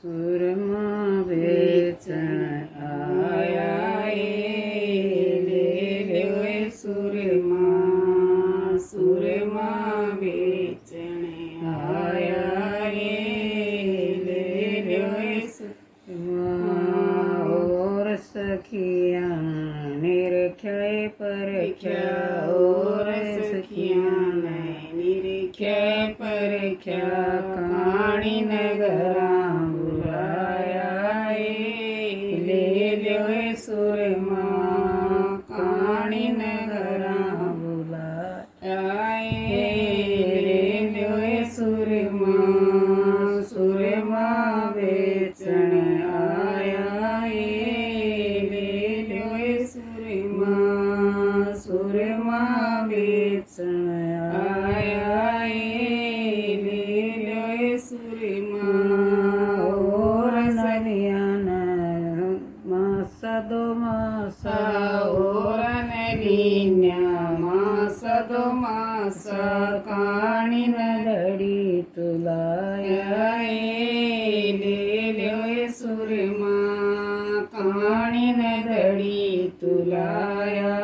सुरमा बेचण आया ले ल्यो सुरमा बेचण आया ले ल्यो सुरमा। और सखिया निरख्या परख्या और सखिया निरख्या परख्या काणी नगरा बुलाया ले ल्यो सुरमा काणी नगरा बुलाया ले ल्यो सुरमा बेचण आया ले ल्यो सुरमा बेचण आया ले ल्यो सुरमा। और नलियान मासा दो मासा और नलिन्या मासा दो मासा काणी नगडी तुलाया ले ल्यो सुरमा काणी नगडी तुलाया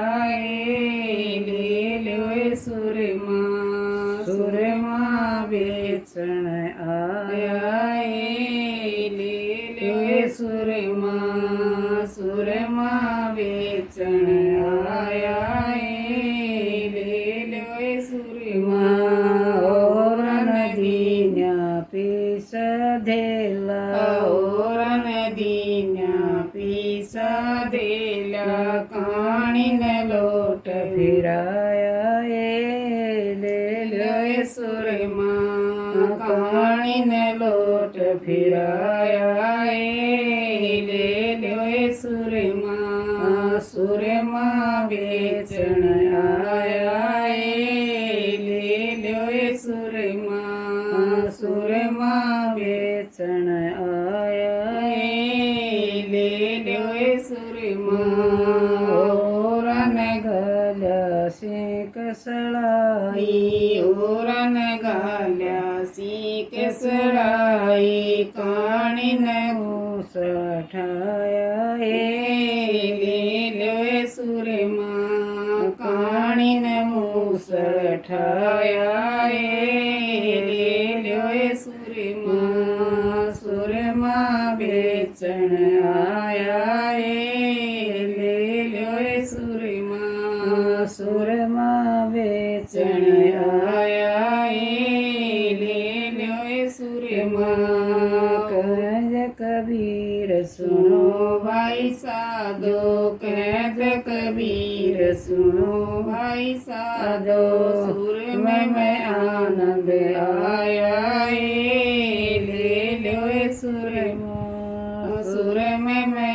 ले ल्यो सुरमा बेचण आया ले ल्यो सुरमा बेचण आया ले ल्यो सुरमा। और नदीन्या पीस धेला और नदीन्या पीस धेला काणी न लोट फिराया ले ल्यो सुरमा काणी न लोट फिराया ले ल्यो सुरमा बेचण आया ले ल्यो सुरमा बेचण आया ले ल्यो सुरमा। और घाल्या सिंक सळाई और घाल्या सिंक सळाई काणी न मुसठाया ले ल्यो सुरमा काणी न मुसठाया ले ल्यो सुरमा बेचण आया ले ल्यो सुरमा बेचण आया ले ल्यो सुरमा। कहज कबीर सुनो भाई साधो कहज कबीर सुनो भाई साधो सुरमा में आनंद आया ले ल्यो सुरमा में